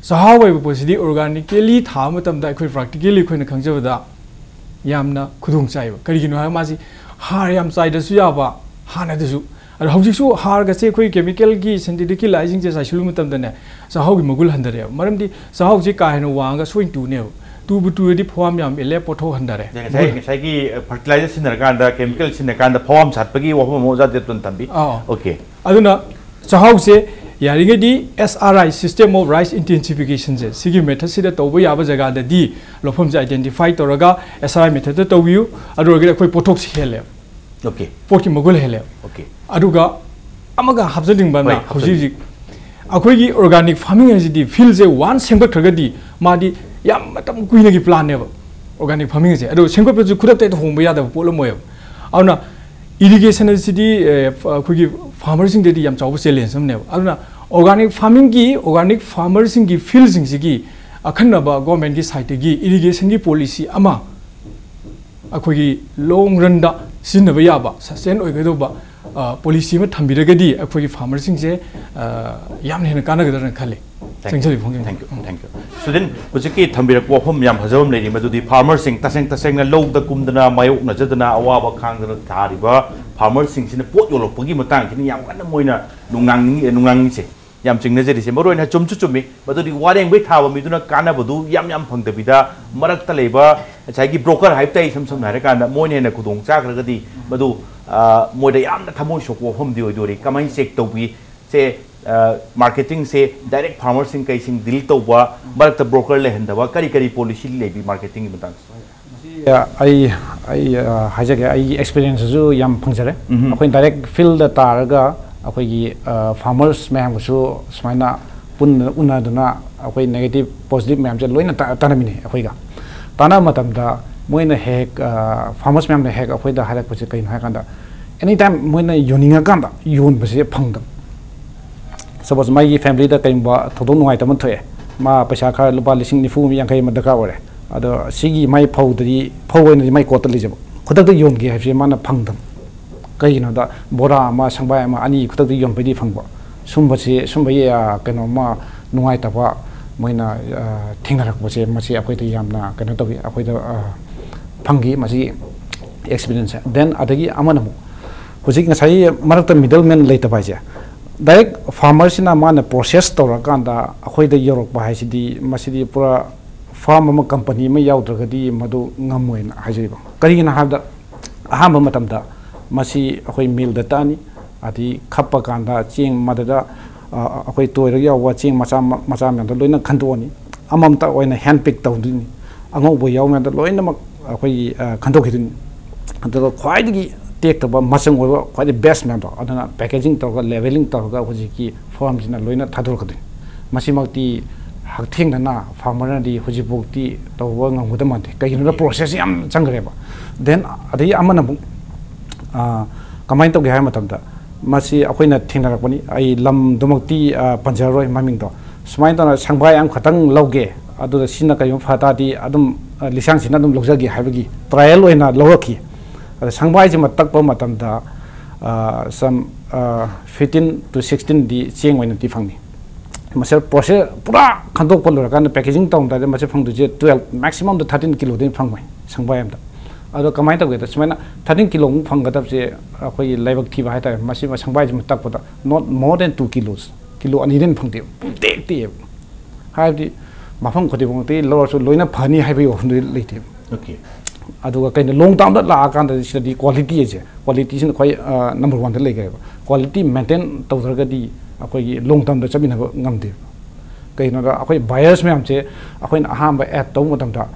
ꯆꯥꯛꯍꯥꯎ ꯑꯣꯏꯕ ꯄꯣꯠꯁꯤꯗꯤ ꯑꯣꯔꯒꯥꯅꯤꯀꯦꯜꯂꯤ ꯊꯥꯕ ꯃꯇꯝꯗ ꯑꯩꯈꯣꯏ ꯄ꯭ꯔꯥꯛꯇꯤꯀꯦꯜꯂꯤ ꯑꯩꯈꯣꯏꯅ ꯈꯪꯖꯕꯗ ꯌꯥꯝꯅ ꯈꯨꯗꯣꯡ ꯆꯥꯏꯕ ꯀꯔꯤꯒꯤꯅꯣ ꯍꯥꯏꯕ ꯃꯥꯁꯤ ꯍꯥꯔ ꯌꯥꯝ ꯆꯥꯏꯗ꯭ꯔꯁꯨ ꯌꯥꯕ ꯍꯥꯟꯅꯗꯁꯨ ꯑꯗꯣ ꯍꯧꯖꯤꯛꯁꯨ ꯍꯥꯔꯒꯁꯦ ꯑꯩꯈꯣꯏ ꯀꯦꯃꯤꯀꯦꯜꯒꯤ ꯁꯤꯟꯊꯦꯇꯤꯛꯀꯤ ꯂꯥꯏꯁꯤꯡꯁꯦ ꯆꯥꯏꯁꯤꯜꯂꯨ ꯃꯇꯝꯗꯅꯦ ꯆꯥꯛꯍꯥꯎꯒꯤ ꯃꯒꯨꯟ ꯍꯟꯊꯔꯦꯕ ꯃꯔꯝꯗꯤ ꯆꯥꯛꯍꯥꯎꯁꯦ ꯀꯥ ꯍꯦꯟꯅ ꯋꯥꯡꯉꯒ ꯁꯣꯏꯅ ꯇꯨꯅꯦꯕ ꯇꯨꯕꯨ ꯇꯨꯔꯗꯤ ꯐꯧꯍꯥꯝ ꯌꯥꯝ ꯏꯜꯂꯦ ꯄꯣꯠꯊꯣꯛ ꯍꯟꯊꯔꯦ ꯉꯁꯥꯏꯒꯤ ꯐꯔꯇꯤꯂꯥꯏꯖꯔ ꯁꯤꯖꯤꯟꯅꯔꯀꯥꯟꯗ ꯀꯦꯃꯤꯀꯦꯜ ꯁꯤꯖꯤꯟꯅꯔꯀꯥꯟꯗ ꯐꯧꯍꯥꯝ ꯁꯥꯠꯄꯒꯤ ꯋꯥꯐꯝ ꯑꯃ ꯑꯣꯖꯥ ꯗꯦꯕꯇꯣꯟ ꯊꯝꯕꯤ ꯑꯣꯀꯦ ꯑꯗꯨꯅ ꯆꯥꯛꯍꯥꯎꯁꯦ ꯌꯥꯔꯤꯉꯩꯗꯤ SRI ꯁꯤꯁꯇꯦꯝ ꯑꯣꯐ ꯔꯥꯏꯁ ꯏꯟꯇꯦꯟꯁꯤꯐꯤꯀꯦꯁꯟꯁꯦ ꯁꯤꯒꯤ ꯃꯦꯊꯗꯁꯤꯗ ꯇꯧꯕ ꯌꯥꯕ ꯖꯒꯥꯗꯗꯤ ꯂꯧꯐꯝꯁꯦ ꯑꯥꯏꯗꯦꯟꯇꯤꯐꯥꯏ ꯇꯧꯔꯒ SRI ꯃꯦꯊꯗꯇ ꯇꯧꯕꯤꯌꯨ ꯑꯗꯨ ꯑꯣꯏꯔꯒꯗꯤ ꯑꯩꯈꯣꯏ ꯄꯣꯠꯊꯣꯛꯁꯦ ꯍꯦꯜꯂꯦꯕ ओके पोटी मगुल हेले ओके अदुगा अमगा हाबजदिंग बना हौजी अखोइगी ऑर्गेनिक फार्मिंग हजिदी फील्ड जे वन सेंगबक थगदी मादी याम मतम कुइनगी प्लान नेब ऑर्गेनिक फार्मिंग जे अदु सेंगबक जु खुदते होंबा यादब पोलो मोय अदुना इरिगेशन हजिदी अखोइगी फार्मर सिंग देदी याम चाव चैलेंज हम नेब अदुना ऑर्गेनिक फार्मिंग की ऑर्गेनिक फार्मर सिंग की फील्ड सिंग सिगी अखनबा गवर्नमेंट की साइट की इरिगेशन की पॉलिसी अमा अखोइगी लॉन्ग रन दा सिनबा याबा सस्टेन ओइगदोबा पॉलिसी में थंबिरगदी अखोइगी फार्मर सिंग जे याम हेन कानगदरन खाले सेंचुरी फोंग थैंक यू सुदिन बुजकी थंबिरक वफम याम हजवम लेरि मदुदी फार्मर सिंग तसेंग लौद कुमदना मायोक नजदना अवाबा खांगदना थारिबा फार्मर सिंग सिने पोट योलपगी मतंग सिने याम कन्न मोइना नुंगांग से याम चिंगनजरी से मरोइना चुमचु चुमी मदुदी वारेंग बै थाबा मिदुना कानाबदु याम फंगदबिदा मरक्ता लेबा छाइगी ब्रोकर हाइपtai सम नारे कांदा मोइने न खुदोंग चाग्रगदी मदु मोइदा यामना थमोइ सोको हमदि ओइदोरि कमाइन चेक तौबी से मार्केटिंग से डायरेक्ट फार्मर सिंग कैसिंग डील तौबा मरक्ता ब्रोकर लेहंदबा करी पॉलिसी लेबी मार्केटिंग मतंग आई हाजगे आई एक्सपीरियंस जो याम फंगजरे अखोइन डायरेक्ट फील्ड तारगा अखोइगी फार्मर्स मैमगसु सुमाइना पुन उनादना अखोइ नेगेटिव पॉजिटिव मैम जे लोइना तानमिने अखोइगा ताना मतमदा मोइना हेक फार्मर्स मैम ने हेक अखोइदा हारक पसे कइन हाकंदा एनी टाइम मोइना योनिंगा कांदा योन बसे फंगदम सपोज माई फैमिली दा कइंबा थोदो नुवाइ तमन थोए मा पैसा खा लुपा लिसिंग निफु मी यांखै मदका ओरे अदो सिगी माई फौदरी फौवैना माई कोत लिजब खुदक योन गे हाइसे माना फंगदम कईनो दा बोरा मा संबाय मा अनि खुदक योन पैदी फंगबो सुंबये कनो मा नुवाइ तबा मोइना थिंगरक बसे मसे अखोइ त यामना कनो तबि अखोइ त फंगी मसी एक्सपीरियंस देन अदगी अमनमु हुजिक ngasai marakta middleman leita baije direct farmer सिना माने प्रोसेस तौरकांदा अखोइ द योरक बा हाइसिदी मसिदी पूरा फार्म अमा कंपनी में याउद्रगदी मदु ngमोइन हाइजिबो करिगिना हाबदा अहाम मतमदा मसी अखोइ मिल द तानी आदि खप्पा कांदा चेंग मददा अखोइ तोइरग यावा चेंग मचा मेंदा लोइना खंदोनी अममता ओइना हैंड पिक तौदुनी अंगौबो याव मेंदा लोइना मक अखोइ खंदोखिदुनी अदो ख्वाइदगी टेक तब मसंग ओइबो ख्वाइदि बेस्ट मेंदा अदना पैकेजिंग तौगा लेवलिंग तौगा हुजिकी फॉर्म सिना लोइना थादोरखदुनी मसिमक्ति हकथेंगना फार्मर दी हुजिबोक्ति तौबा ngमगदमते कइनो प्रोसेस याम चंगरेबा देन अदि अमनबु कमाइन तौगे हाय मतमदा मसी अखोइना थिंगनरकपनि आई लम दुमक्ति पंजरोय ममिंग तो सुमाइन तना संबाय आम खतंग लौगे अदुदा सिना कयम फातादि अदुम लिसांग सिना अदुम लौजगी हायबगी ट्रायल ओइना लौरखि संबाय जे मतकप मतमदा सम 15 to 16 दि चेंग ओइना ति फंगनि मसे प्रोसेस पूरा खंदोक पलोर कान पैकेजिंग तौं दा मसे फंगदुजे 12 मैक्सिमम द 13 किलो दिन फंगमै संबाय आमदा अदो कमाइन तौगे त सुमाइना 13 किलो फंगदबसे अखोइ लाइबक थिबा हायता मसे संबाय जे मतकपदा नॉट मोर देन 2 किलो अनि दिन फंगते टेकते हायदि मफम खदिबोंते लोरसु लोइना फनी हायबि ओहन्दि लेते ओके अदुगा कइन लोंग टाइम दा ला कान दा सिदि क्वालिटी जे क्वालिटी सिन खोइ नंबर 1 दा लेगेबा क्वालिटी मेंटेन तौदरगदी अखोइ लोंग टाइम दा चबिनब ngमदे कइनो दा अखोइ बायर्स में हमसे अखोइ अहाम एड तौ मतम दा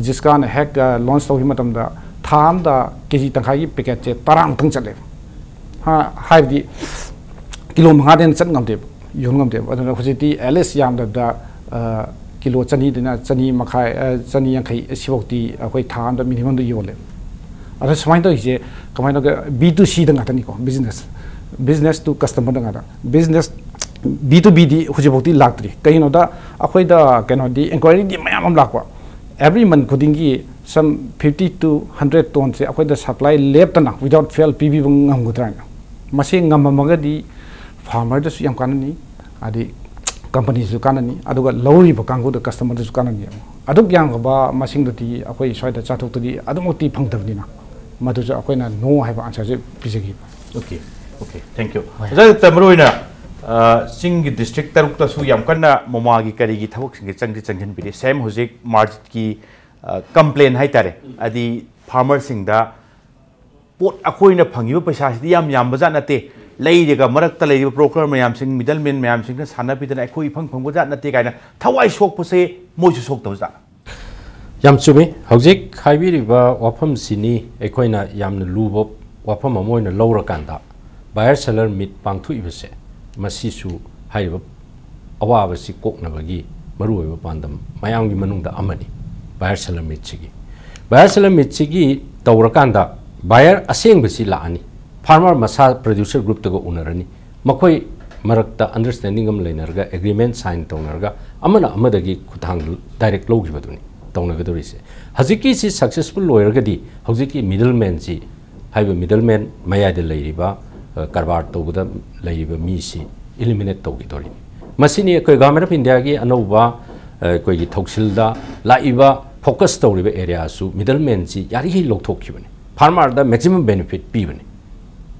जिसकान हैक लॉन्च तौ हि मतम दा थाम दा केजी तंखाई पैकेट जे तराम तंग चले हा हाइदि किलो 5 दिन चत ngमदे योन ngमदे अदुना हुजिति एलएस याम दा किलो चनी दिना चनी मखाय चनी यांखै सिबोक्ति अखोइ थाम दा मिनिमम द योले अदा समाइन तो इजे कमाइन द B2C द ngатani को बिजनेस टू कस्टमर द ngata बिजनेस B2B दी हुजिबोक्ति लागत्रि कइनो दा अखोइ दा कनो दी इंक्वायरी दी मयाम लाकवा एवरी मंथ खुदिंगी some 50 to 100 tons akwai da supply left na without fail PB ngam gudrang masi ngam magadi farmer da su yam kanani adi companies su kanani aduga lowri ba kangu da customer su kanani aduk yang ba masing dati akwai soida chathok tadi adumoti phangtabni na madu ja akwai na no hai ba answer je bijagi okay okay thank you ja tamroina singi district taruk ta su yam kana mama gi kari gi thawak singi changhin bi same hojik marjit ki complain hai tare adi farmer sing da pot akoi na phangi ba paisa si yam baja na te lei ga marak ta lei broker mayam sing middleman mayam sing na sana pi da akoi phang baja na te kaina thawai sok pose moi su sok ta ja yam chumi hojik khaibi ri ba wafam sini akoi na yam na lubo wafam amoi na lowra kanda buyer seller meet pangthu ibse masi su haiba awa ba si kok na bagi maru ba pandam mayam gi manung da amani buyer seller meet chigi tawra kanda buyer aseng basi la ani farmer masa producer group to go unarani makoi marakta understanding am lainerga agreement sign townarga amana amadagi kuthang direct logi baduni tawna gadori se haziki si successful lawyer gadi haziki middleman si haiba middleman maya de lairiba karbar tawda lairiba mi si eliminate tawgi dori masini koi government of india gi anova koi gi thoksilda laiba focus tawriba area su middleman si yari hi lokthokibani farmer da maximum benefit pibani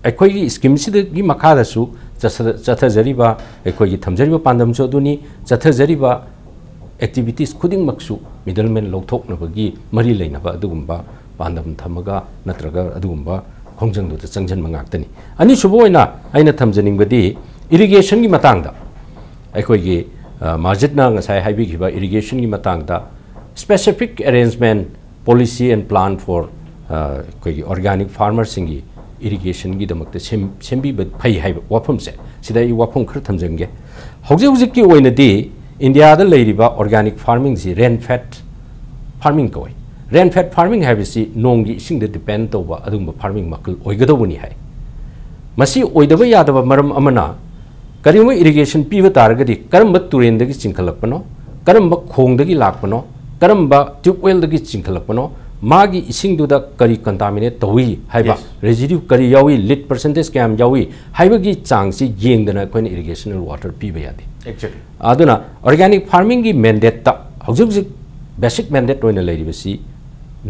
akoi gi scheme si gi makada su chatha jariba akoi gi thamjariba pandam so duni chatha jariba activities khuding maksu middleman lokthokna bagi mari leina ba adugumba pandam thamaga natraga adugumba khongjang du changjan mangaktani ani suboina aina thamjaning badi irrigation gi matangda akoi gi marjit na ngasai haibi gi ba irrigation gi matangda specific arrangement policy and plan for organic farmers singi irrigation gi damakta sembi phai hai wafam se sida I wafam khar thamjange hauji ki oina di india da leiriba organic farming ji rain fed farming koi rain fed farming have si nong gi sing de depend to ba adum farming makal oigadobuni hai masi oidaba yadaba maram amana karima irrigation piba targadi karamba turen dagi chingkhalapano karamba khong dagi lakpano karamba tube well dagi chingkhalapano magi ising duda kari contaminate towi haiba residue kari yawi lead percentage kam yawi haiba gi chang si yengdana koin irrigation water piba yadi actually aduna organic farming gi mandate ta hojik basic mandate oina leiribasi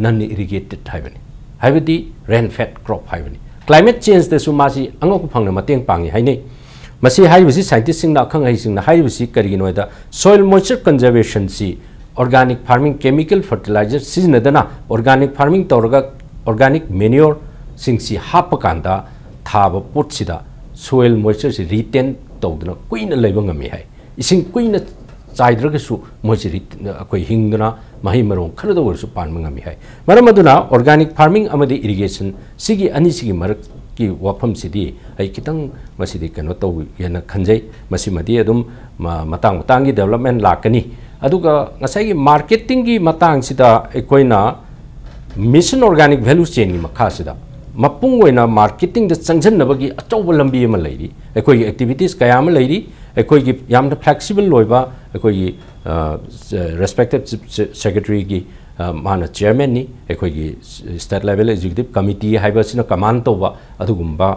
non irrigated haibani haibadi rain fed crop haibani climate change de sumasi angok phangna mateng pangi hainei masi haibasi scientist sing na khang hai sing na haibasi kari noida soil moisture conservation si organic farming chemical fertilizer sizinadana organic farming tawraga organic manure singsi hapakanda thaba potsida soil moisture si retain tawdana kuina leiba ngami hai ising kuina chaidraga su moisture akoi hingdana mahi marong khara da warsu pan ngami hai maramaduna organic farming amadi irrigation sigi ani sigi marak ki wafam sidi ai kitang masidi kano taw yana khanjai masimadi adum matang gi development lakani aduga ngasai gi marketing gi matang sida ekoina mission organic value chain gi makha sida mapung oina marketing da changjan nabagi achoba lambi ma leiri ekoi activities kaya ma leiri ekoi gi yamna flexible loiba ekoi gi respected secretary gi mana chairman ni ekoi gi state level executive committee haiba sina command toba adugumba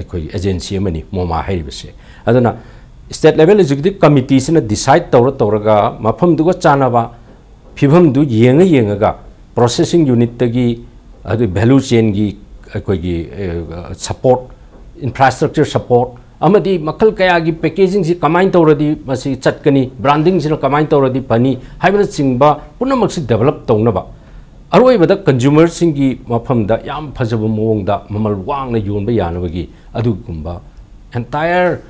ekoi agency mani moma haibase aduna state level executive committee sina decide tawraga mafam duga chanaba phibam du yenga processing unit tagi adu value chain gi akoi gi support infrastructure support amadi makal kaya gi packaging si kamain tawradi masi chatkani branding sina kamain tawradi pani haibana chingba punamak si develop tawnaba aroi bada consumer singi mafam da yam phajaba mong da mamal wang na yonba yanabagi adu gumba entire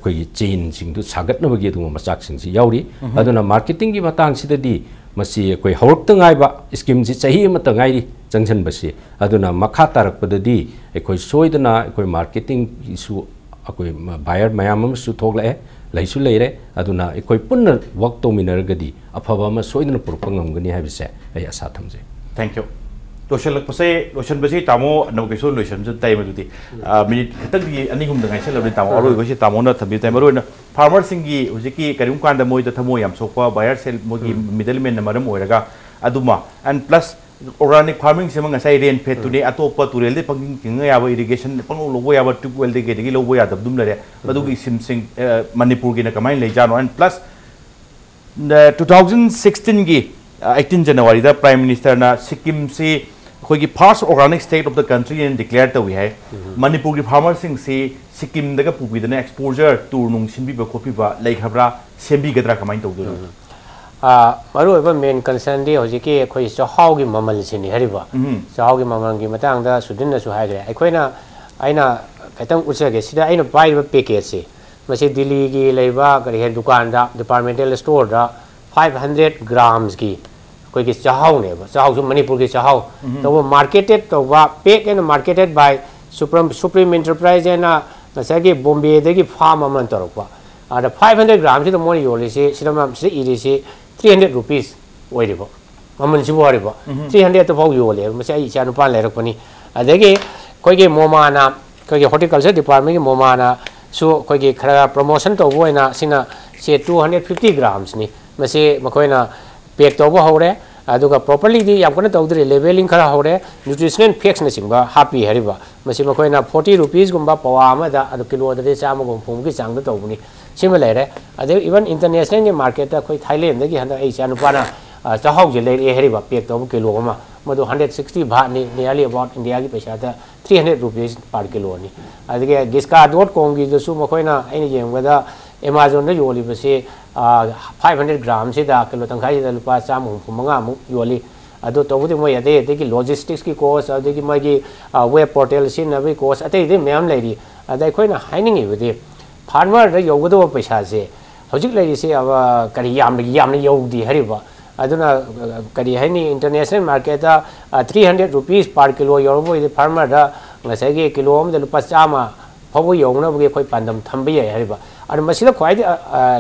koi chain sing du sagat na bagi du machak sing si yauri aduna marketing gi matang sidadi masi koi hawrk tangai ba scheme si chahi ma tangai changjan basi aduna makha tarak padadi koi soidana koi marketing isu akoi buyer mayam su thogla laisu leire aduna koi punna work to minar gadi afaba ma soidana purpangam gani habise ai asa thamje thank you lotion lak pase lotion basi tamo NABAKISHORE lotion ju tai madudi minute tak gi ani gum dangai sel tamo aroi basi tamo na thabi tai maroi na farmer singi hujiki karim kan da moi da thamo yam sokwa buyer sel mogi middleman na maram oiraga aduma and plus organic farming se mang sai rain fet tu ne atopa turel de pang tinga ya ba irrigation pang lobo ya ba tube well de ge lobo ya dum le madu gi sim sing Manipur gi na kamai le jano and plus 2016 gi 18 January the Prime Minister na Sikkim se khoi gi first organic state of the country and declare ta we hai Manipur gi farmers sing se Sikkim da ga pu bi da exposure tur nung sin bi ba khopi ba lai khabra sembi gadra kamai to do maru ba main concern di hoji ki khoi Chakhau gi mamal sini hariba Chakhau gi mamal gi matang da SUDHIN na su hai gre aikoina aina kaitang ucha ge sida aina bai ba package se masi Delhi gi leiba gari he dukan da departmental store da 500 grams gi koi ki Chakhau ne ba Chakhau su Manipur ki Chakhau to marketed to ba pack and marketed by Supreme Enterprise and masagi Bombay de gi farm amount to ba the 500 grams the more you see sidam si iri 300 rupees oiribo maman sibo haribo 300 to you le masai cha nu pan le rakpani adegi koi ge momana koi ge horticulture department ge momana su koi ge khara promotion to boina sina se 250 grams ni mase makoina pack to bo hore aduga properly di yam kana tawdri labeling khara hore nutritional facts na singba happy hariba mase makoina 40 rupees gumba pawa ama da adu kilo da chama gum phum gi chang da tawbuni sima lere ade even international market ta koi Thailand da gi handa ai cha nu pana Chakhau je le hariba pack to kilo ma madu 160 baht ni nearly about India gi paisa da 300 rupees per kilo ni adige giska.com gi su makoina ai ni yeng wada Amazon da yoli base 500 grams se da kilo tangkai da lupa cham manga mu yoli ado to budi mo yade de ki logistics ki cost ade ki magi web portal sin na bi cost ate de myam leiri adai khoina haining i budi farmer da yogodo paisa se hojik leiri se aba kari yam yogdi hariba aduna kari haini international market da 300 rupees per kilo yorobo de farmer da ngasai ge kilo am da lupa chama phabu yongna bu ge khoi pandam thambi ya hariba and masila khwai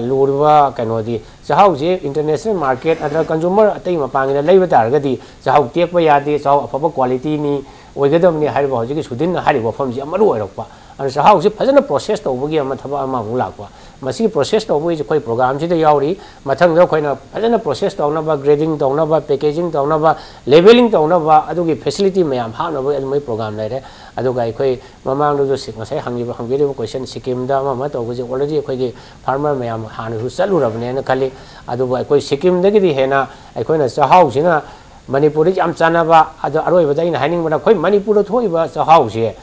lurwa kanodi Chakhau je international market adra consumer atai mapang na leiba targa di Chakhau tekpa yadi Chakhau afaba quality ni oigadam ni hariba hoji ki SUDHIN na hariba pham ji amaru oirakpa and Chakhau je phajana process to bugi ama thaba ama mu lakwa masi process to bugi khoi program ji da yauri mathang da khoina phajana process to na ba grading to na ba packaging to na ba labeling to na ba adugi facility mayam ha na ba mai program lai re aduga khoi mamang do sik ngasai hangi ba hangi re question Sikkim da ma to bugi already khoi gi farmer mayam ha na ru chalu rabne na khali aduba khoi Sikkim da gi di hena khoi na Chakhau sina Manipur ri am chana ba adu aroi ba dai na haining ba khoi Manipur do thoi ba Chakhau se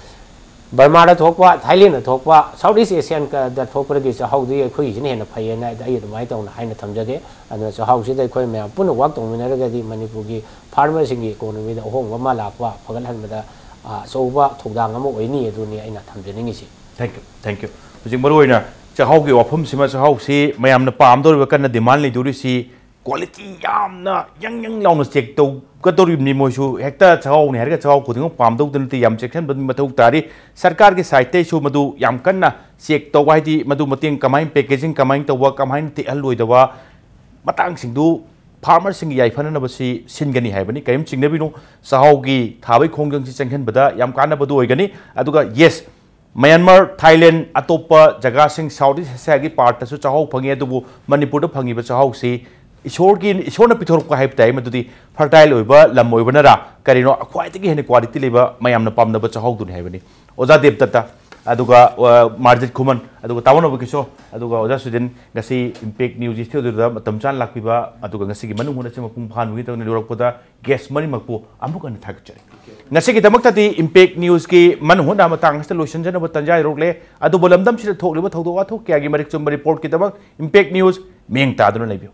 Burma da thokpa Thailand da thokpa Southeast Asian ka da thokpa gi Chakhau di khoi jin hena phai na da ai mai tong na haina thamjage adu Chakhau se dai khoi me pun work tong mina ga di Manipur gi farmer sing gi economy da hong ma lakwa phagal han da so ba thokdang ama oini adu ni aina thamjani ngi si thank you hujing maru oina Chakhau gi wafum sima Chakhau si mayam na pam dor kan na demand le duri si quality yam na yang launa check to ka dor ni mo su hekta Chakhau ni har ga Chakhau ko ding pam do den ti yam section ban mathau tari sarkar gi site te su madu yam kan na check to wai di madu mateng kamai packaging kamai to wa kamai ti aloi da wa matang sing du farmer sing yai phana na basi singani hai bani kaim chingna binu Chakhau gi thabai khongjang si changhen bada yam kana badu oigani aduga yes Myanmar Thailand atopa jaga sing Southeast Asia gi part ta su Chakhau phangi adubu Manipur da phangi ba Chakhau si ishorna pithor ko hype tai madudi fertile oiba lam oibana ra karino akwai tagi hene quality leba mayam na pamna ba Chakhau dun hai bani oza DEBADUTTA aduga MARJIT KHUMAN aduga tawon NABAKISHORE aduga oza SUDHIN gasi impact news istio da matam chan lakpiba aduga gasi gi manung hona chema pung phan wi tawne lorakpoda guest mari makpu amuka na thakchari ngasi gi tamakta di impact news ki manung hona matang hasta lotion jana batanjai rokle adu bolamdam sira thokliba thodo wa thok kya gi marik chum report ki tabak impact news meng ta dun leibyo